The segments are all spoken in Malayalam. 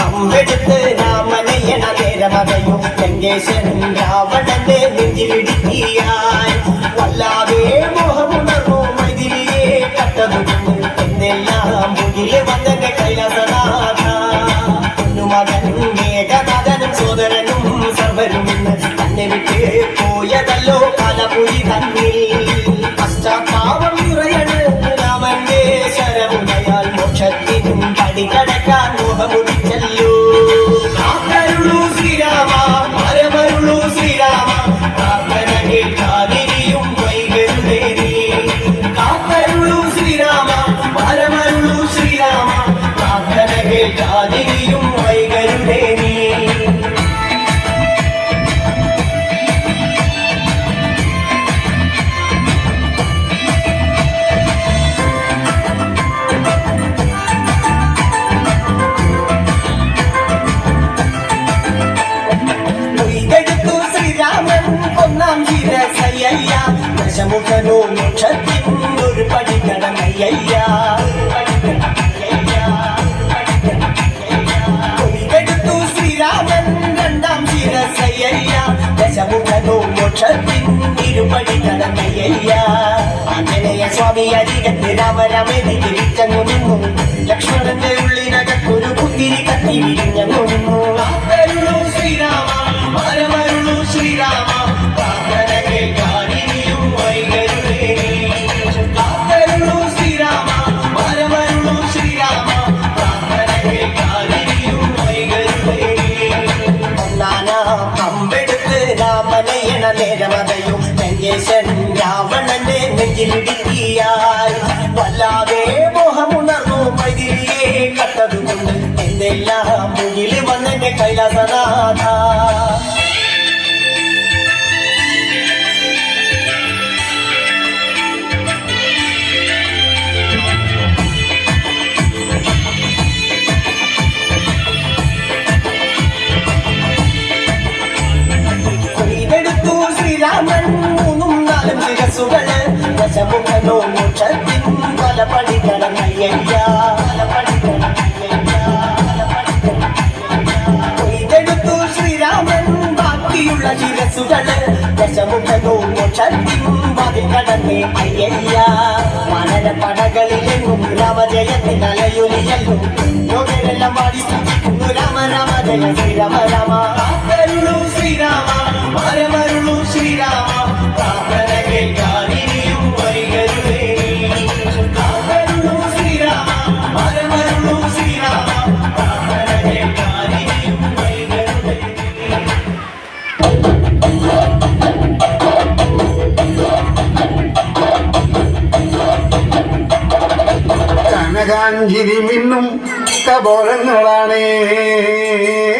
അമ്പെടുത്ത് രാമനയണ നേരമകയും ലങ്കേശൻ രാവണന്റെ നെഞ്ചിലിടുക്കിയായി വല്ലാതെ മോഹമുണർന്നു മൈഥിലിയെ കട്ടതുന്നു എന്നെല്ലാം മുകില് വന്നെന്റെ കൈലാസനാഥ മകൻ മേഘനാഥനും സോദരനും സർവരും തന്നെ വിട്ട് പോയതല്ലോ കാലപുരി തന്നിൽ പശ്ചാത്താപം നിറയണ് രാമന്റെ ശരമുനയാൽ മോക്ഷത്തിനും പടികടക്കാൻ മോഹമുടിച്ചല്ലോ കാത്തരുളൂ ശ്രീരാമ മരമരുളൂ ശ്രീരാമ പ്രാർത്ഥന കേൾക്കാതിരിയും വൈകരുതേ നീ കാത്തരുളൂ ശ്രീരാമ മരമരുളൂ ശ്രീരാമ പ്രാർത്ഥന കേൾക്കാതിരിയും വൈകരുതേ നീ ദശമുഖനോ മോക്ഷത്തിനൊരു പടി കടന്നയ്യ കൊയ്തെടുത്തു ശ്രീരാമൻ രണ്ടാം ശിരസയ്യ ദശമുഖനോ മോക്ഷത്തിനൊരുപടി കടന്നയ്യ ആഞ്ജനേയ സ്വാമി അരികത്ത് രാമരാമേതി തിരിച്ചങ്ങു നിന്നു ലക്ഷ്മണന്റെ ഉള്ളിനകത്തൊരു പുത്തിരി കത്തി വിരിഞ്ഞു നിന്നു ശ്രീരാമ മരമരുളൂ ശ്രീരാമ പ്രാർത്ഥന കേൾക്കാനിരിയും വൈകരുതേ കാത്തരുളൂ ശ്രീരാമ മരമരുളൂ ശ്രീരാമ പ്രാർത്ഥന കേൾക്കാനിരിയും വൈകരുതേ ഒന്നാനാം അമ്പെടുത്ത് രാമനയണ നേരമകയും ലങ്കേശൻ രാവണന്റെ നെഞ്ചിലിടുക്കിയായി വല്ലാതെ മോഹമുണർന്നു മൈഥിലിയെ കട്ടതുകൊണ്ട് എന്തെല്ലാം മുകില് വന്നെന്റെ കൈലാസനാഥ ശ്രീരാമൻ മൂന്നും നാലും ശിരസുകള് ദശമുഖനോ മോക്ഷത്തിൻ പലപടി കടന്നയ്യ കൊയ്തെടുത്തു ശ്രീരാമൻ ബാക്കിയുള്ള ശിരസുകള് ദശമുഖനോ മോക്ഷത്തിൻ പതി കടന്നേ അയ്യ മനര പടകളിലെങ്ങും രാമജയത്തിൻ അലയൊലിയല്ലോ യോഗരെല്ലാം പാടി രാമ രാമ ജയ ശ്രീരാമ രാമ കാത്തരുളൂ ശ്രീരാമ മരമരുളൂ ശ്രീരാമ പ്രാർത്ഥന കേൾക്കാനിരിയും വൈകരുതേ കാത്തരുളൂ ശ്രീരാമ മരമരുളൂ ശ്രീരാമ പ്രാർത്ഥന കേൾക്കാനിരിയും വൈകരുതേ കനകാഞ്ചിരി മിന്നും കബോലങ്ങളാണേ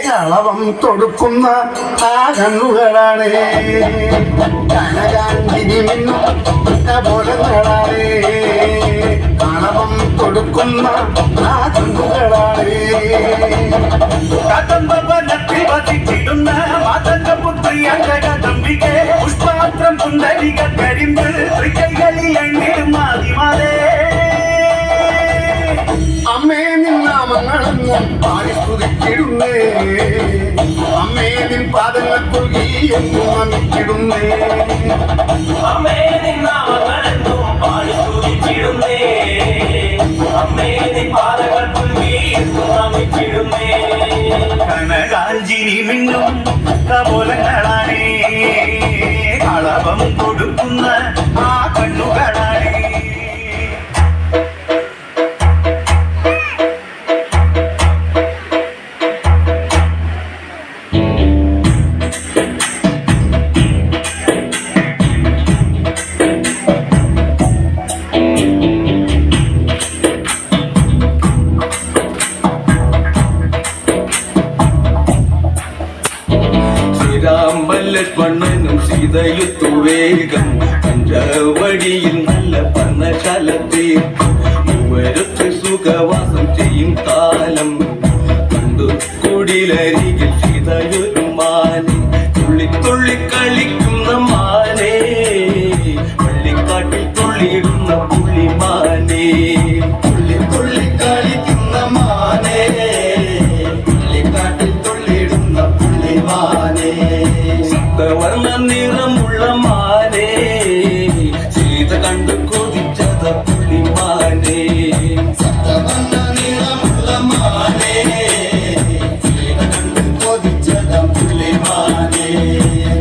കളവം തൊടുക്കുന്ന ആ കണ്ണുകളാണേ കനകാഞ്ചിരി മിന്നും കബോലങ്ങളാണേ കളവം കൊടുക്കുന്ന ആ കണ്ണുകളാണേ കദംബവനത്തിൽ വസിച്ചിടുന്ന മാതംഗപുത്രി അംഗകദംബികെ പുഷ്പാത്രം കുണ്ടലിക കരിമ്പ് തൃക്കൈകളിൽ എണ്ണിടും ആദിമാതേ അമ്മേ നിന്നാമങ്ങളെന്നും പാടി സ്തുതിച്ചിടുന്നേ അമ്മേ നിൻ പാദങ്ങൾ കുറുകി എന്നും നമിച്ചിടുന്നേ അമ്മേ നിന്നാമങ്ങളെന്നും പാടി സ്തുതിച്ചിടുന്നേ അമ്മേ നിൻ പാദങ്ങൾ കുറുകി എന്നും നമിച്ചിടുന്നേ കനകാഞ്ചിനി മിന്നും കപോലങ്ങളാണേ കളവം കൊടുക്കുന്ന ആ കണ്ണുകളാണേ ലക്ഷ്മണനും സീതയുത്തു വേഗം പഞ്ചവടിയിൽ നല്ല പർണശാല തീർക്കും മൂവരൊത്ത് സുഖവാസം ചെയ്യും കാലം കണ്ടു കുടിലരികിൽ സീതയൊരു മാനെ തുള്ളി തുള്ളി കളിക്കുന്ന മാനേ പള്ളിക്കാട്ടിൽ തുള്ളിയിടുന്ന പുള്ളിമാനേ തുള്ളി തുള്ളി കളിക്കുന്ന മാനേ കണ്ടു കൊതിച്ചത പുള്ളിമാനേ സത്തവന്ന നിറമുള്ള മാനേ സീത കണ്ടു കൊതിച്ചത പുള്ളിമാനേ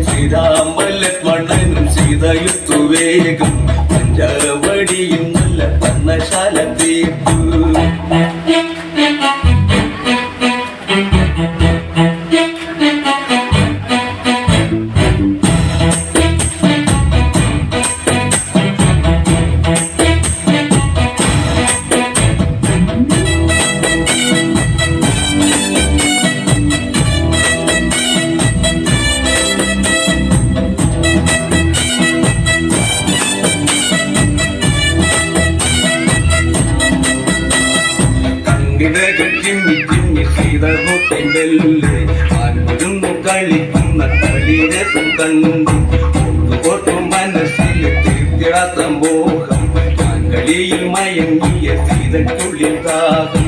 ശ്രീരാമലക്ഷ്മണനും സീതയുത്തു വേഗം പഞ്ചവടിയിൽ നല്ല പർണശാല തീർത്തു ചിമ്മി ചിമ്മി സീത നോക്കിണ്ടല്ലേ ആൻപൊരുന്നു കളിക്കുന്ന കളിരസം കണ്ടു ഓർത്തു മനസ്സിൽ തീർത്തിടാത്ത മോഹം കളിയിൽ മയങ്ങിയ സീതയ്ക്കുള്ളിൽ ദാഹം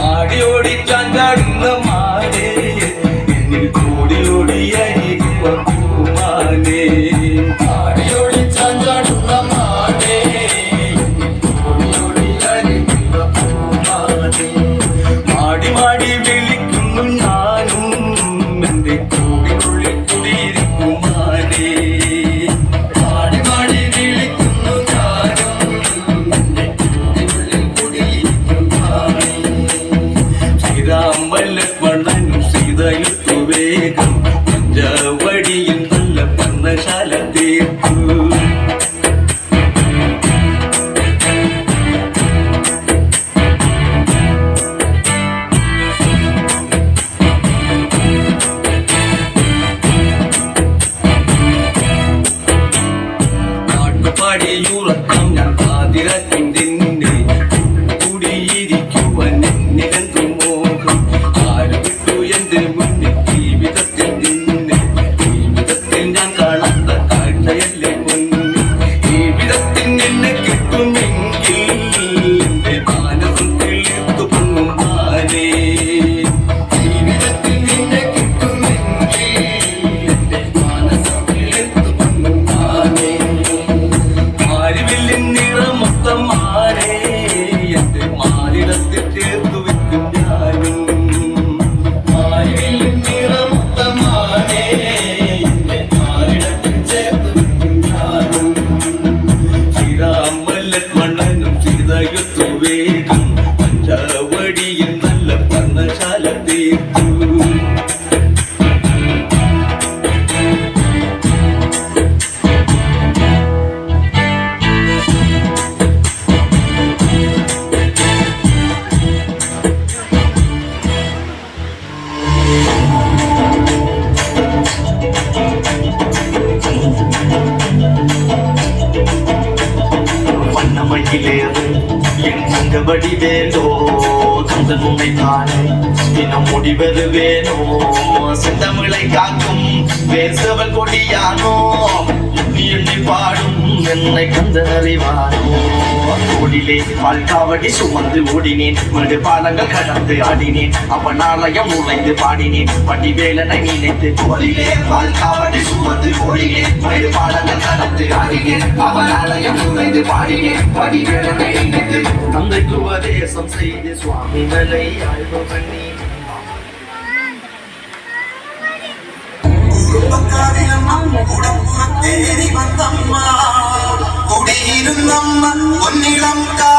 ആടിയോടി ചാഞ്ചാടുന്ന മാനേ എന്നിൽ ഓടിയോടിയായിരിക്കുക പൂമാനേ ആടിയോടി ചാഞ്ചാടുന്ന മാനേ ഓടിയോടിയായിരിക്കുക പൂമാനേ മാടി മാടി വിളിക്കുന്നു ഞാനും എന്റെ കൂടിനുള്ളിൽ കുടിയിരിക്കുമാനേ മാടി മാടി വിളിക്കുന്നു ഞാനും എന്റെ കൂടിനുള്ളിൽ കുടിയിരിക്കുമാനേ ശ്രീരാമലക്ഷ്മണനും സീതയുത്തു വേഗം പഞ്ചവടിയിൽ നല്ല പർണശാല തീർത്തു പാടിയുറക്കം ഞാൻ പാതിരക്കും നിന്നെ കൂടിയിരിക്കുവാൻ എന്നിലെന്തു മോഹം ആര് വിട്ടു എന്റെ മുന്നിൽ ജീവിതത്തിൽ നിന്നെ ജീവിതത്തിൽ ഞാൻ കാണാത്ത കാഴ്ചയല്ലേ മുന്നിൽ ജീവിതത്തിൽ നിന്നെ കിട്ടുമെങ്കിൽ എന്റെ മാനസം തെളിർത്തു പൊങ്ങും മാനേ ജീവിതത്തിൽ നിന്നെ കിട്ടുമെങ്കിൽ എന്റെ മനസ്സ് കിളിർത്തു പൊങ്ങും മാനേ മാരിവില്ലിൻ നിറമൊത്തം മാറേ എന്റെ മാനിടത്തിൽ ചേർത്തു വെക്കും ഞാനും മാരിവില്ലിൻ നിറമൊത്ത മാനേ എന്റെ മാറിടത്തിൽ ചേർത്ത് വെക്കും ഞാനും ശ്രീരാമലക്ഷ്മണനും സീതയുത്തു വേഗം പഞ്ചവടിയിൽ നല്ല പർണശാല തീർത്തു வண்ணமயிலேறு என் தங்கபடி வேலோ தந்தன் உன்னை தானே தினம் முடிவது வேணோ செந்தமிழை காக்கும் வேசவல் கொடியானோ எண்ணி எண்ணி பாடும் என்னை கந்தன் அறிவானோ ஓடிலே பால்காவடி சுமந்து ஓடினேன் மறு பாலங்கள் கடந்து ஆடினேன் அவன் ஆலயம் நுழைந்து பாடினேன் வடிவேலனை நினைத்து ஓடிலே பால்காவடி சுமந்து ஓடினேன் மறு பாலங்கள் கடந்து ஆடினேன் அவன் ஆலயம் நுழைந்து பாடினேன் வடிவேலனை நினைத்து தந்தைக்கு உபதேசம் செய்து சுவாமிகளை ஆய்வு பண்ணி കുടപ്പുറത്തേറി വന്നമ്മ കുടിയിരുന്നമ്മ പൊന്നിളം കാ